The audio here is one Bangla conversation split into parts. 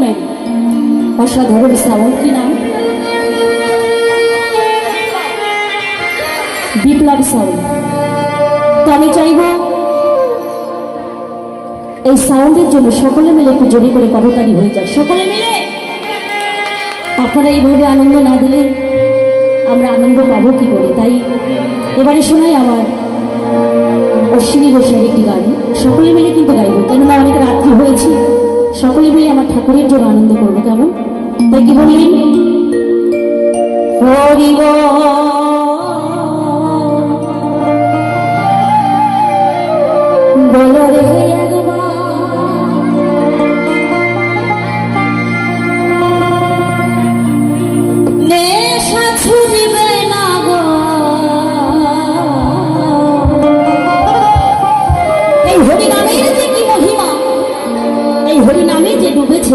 ম্যান, অসাধারণ সাউন্ড। কি নাম? বিপ্লব সাউন্ড। তো আমি চাইব এই সাউন্ডের জন্য সকলে মিলে একটু জোরে করে করতালি হয়ে যায়। সকলে মিলে আপনারা এইভাবে আনন্দ না দিলে আমরা আনন্দ পাবো কি করে? তাই এবারে শোনাই আমার অশ্বিনী ঘোষের একটি গান। সকলে মিলে কিন্তু গাইব, কেননা অনেক রাত্রি হয়েছে। সকলে মিলে আমার ঠাকুরের জন্য আনন্দ করবো, কেমন? তাই কি বললেন? হরিব বলো রে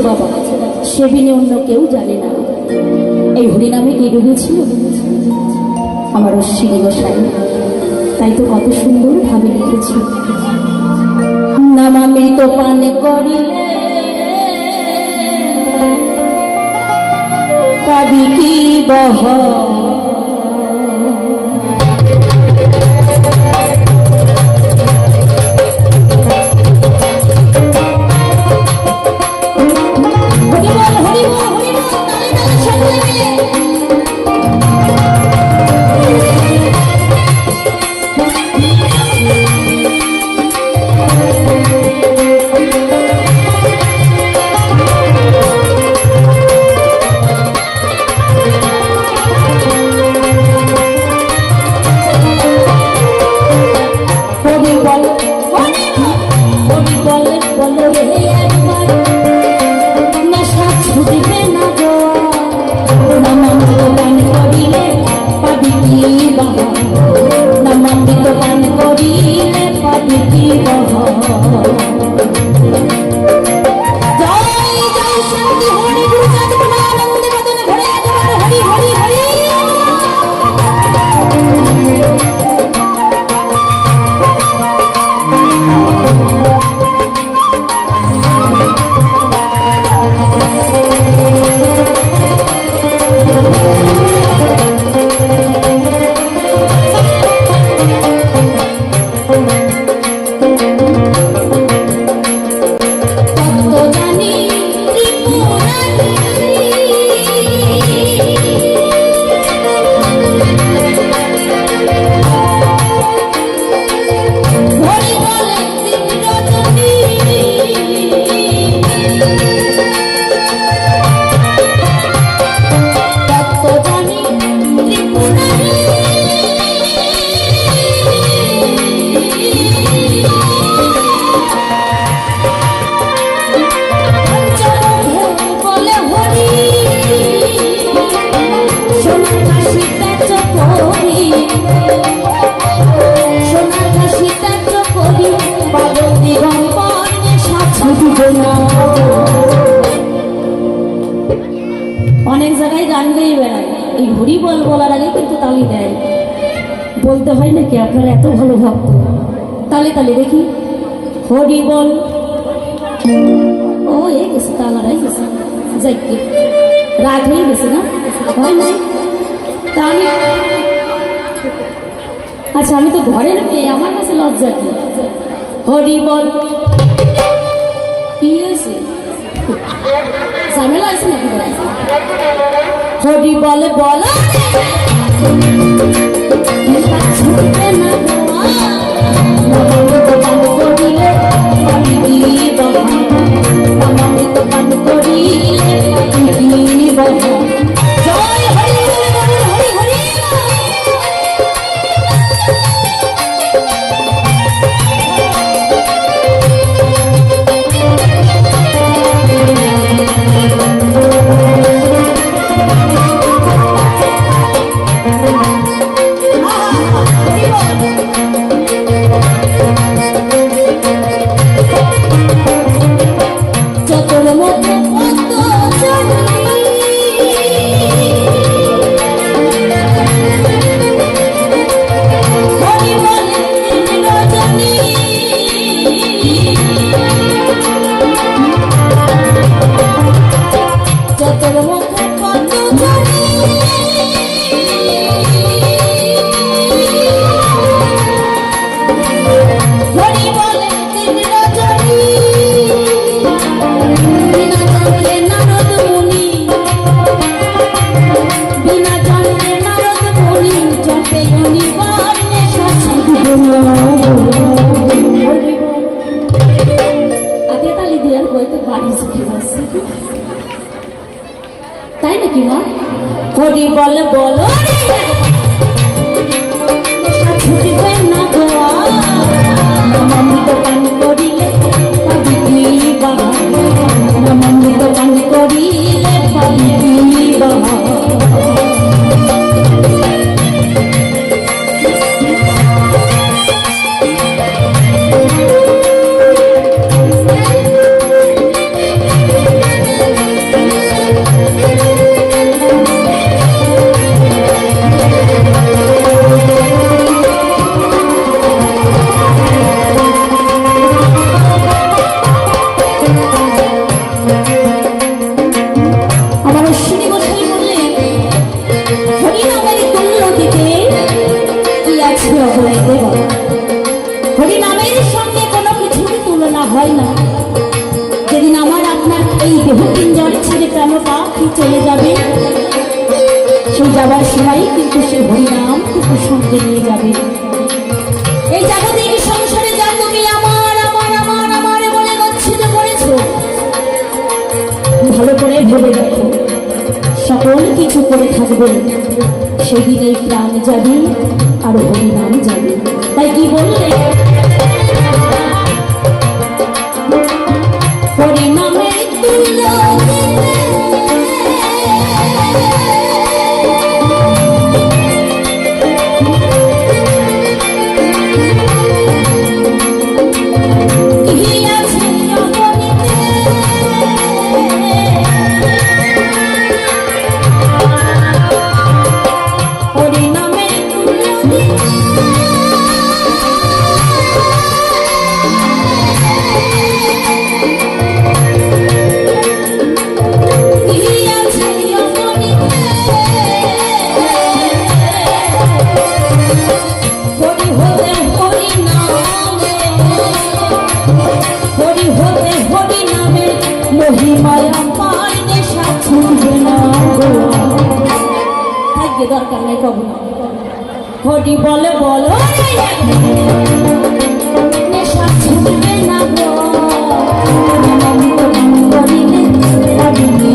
বাবা, সে বিনে অন্য কেউ জানে না। এই হরিনামে কে ডুবেছিল? আমার অশ্বিনী গোসাই। তাই তো কত সুন্দর ভাবে লিখেছি, নামামৃত পান করিলে পাবি কি বহ। অনেক জায়গায় গান গেয়ে বেড়ায়, এই হরি বল বলার আগে কিন্তু তালি দেয়। বলতে হয় নাকি? আপনারা এত ভালো ভক্ত, তালে তালে দেখি হরি বল। ও এ গেছে, তালারাই গেছে, যাই রাত হয়ে গেছে না? হয় নাই? তা আমি আচ্ছা, আমি তো ঘরের মেয়ে, আমার কাছে লজ্জা কি? হরি বল। কি হয়েছে? ঝামেলা আছে নাকি? হরি বলে বল তাই নাকি মা? হরি বল বলো ছুটিবে না গোয়া অমৃত পান করিলে পাবি কি বাবা অমৃত পান করিলে পাবি কি বাবা হরিনামের সঙ্গে কোনো কিছুর তুলনা হয় না। যেদিন আমার আপনার এই দেহ পিঞ্জর ছেড়ে প্রাণ পাখি চলে যাবে, সেই যাবার সময় কিন্তু সে হরিনামটুকু সঙ্গে নিয়ে যাবে। এই জাগতিক সংসারে যা তুমি আমার আমার আমার আমার বলে গচ্ছিত করেছ, ভালো করে ভেবে দেখো, সকল কিছু করে থাকবে, সেদিনে প্রাণ যাবে আর হরিনাম যাবে। তাই কি বললে হরিনামে তুল্য দরকার নাই কবু হরি বলে বলো নেশা ছুটবে না গো অমৃত পান করিলে পাবি কি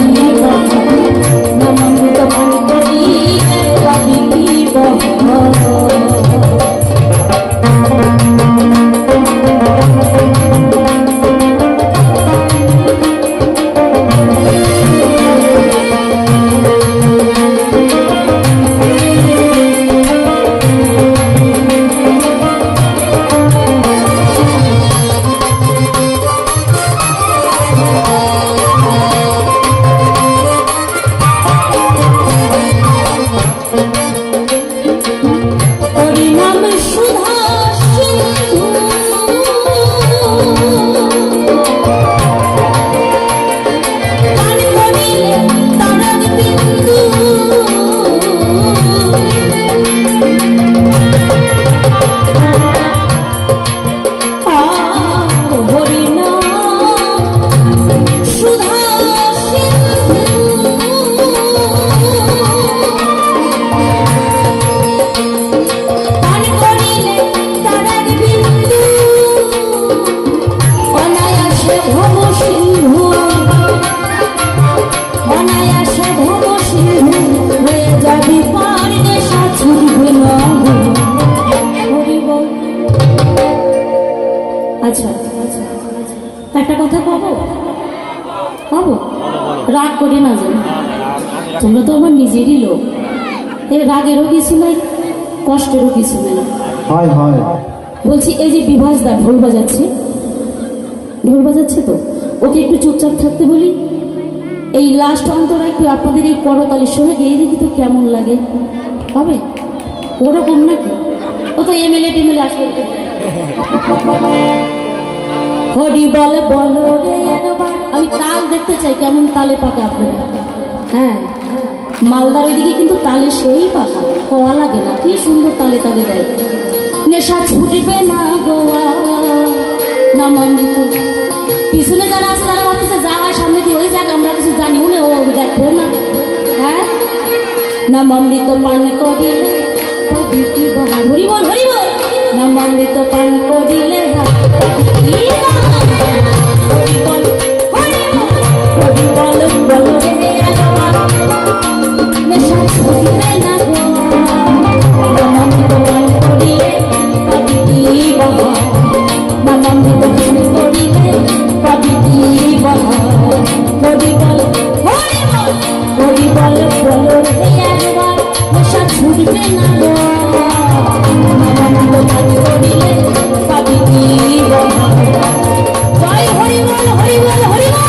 অমৃত পান করিলে পাবি কি আচ্ছা একটা কথা কবো কবো রাগ করি না যে তোমরা তো আমার নিজেরই লোক, এ রাগেরও কিছু নাই কষ্টেরও কিছু নেই। বলছি এই যে বিভাসদা ঢোল বাজাচ্ছে তো ওকে একটু চুপচাপ থাকতে বলি। এই লাস্ট অন্তরা একটু আপনাদের এই করতালির সঙ্গে গিয়ে দেখি তো কেমন লাগে, হবে ওরকম নাকি? ও তো এমএলএ টেমএলএ আসবে। হরি বলে বলো রে একবার, আমি তাল দেখতে চাই কেমন তালে পাকে আপনারা। হ্যাঁ মালদার ওইদিকে কিন্তু তালে সেই পাকা হওয়া লাগে না, কি সুন্দর তালে তালে দেয়। নেশা ছুটবে না গোয়া না মন্দির, পিছনে যারা আছে তারা ভাবতেছে যা হয় সামনে দিয়ে ওই যাক, আমরা কিছু জানিও না, ও দেখবো না। হ্যাঁ না অমৃত পান করিলে হরি বল না অমৃত পান করিলে হরি বল বল বলো রে একবার নেশা ছুটবে না গো নামামৃত পান করিলে পাবি কি বল জয় হরি বল হরি বল হরি বল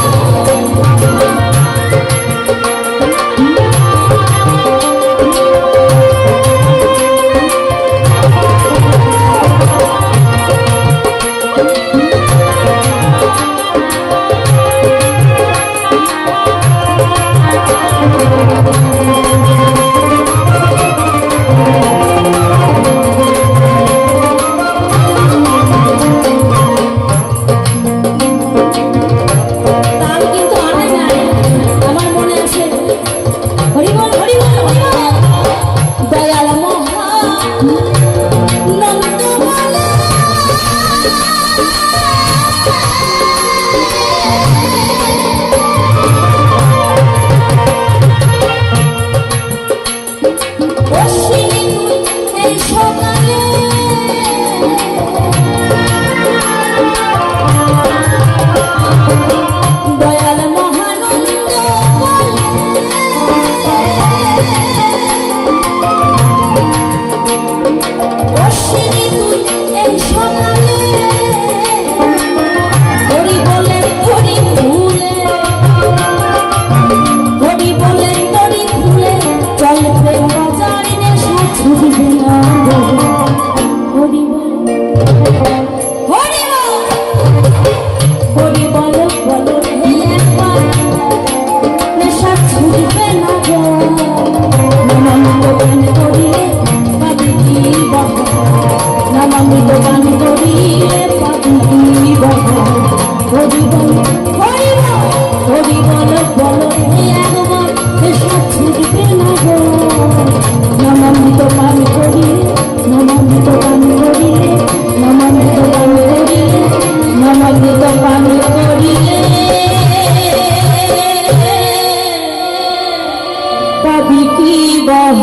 পাবি কি বহ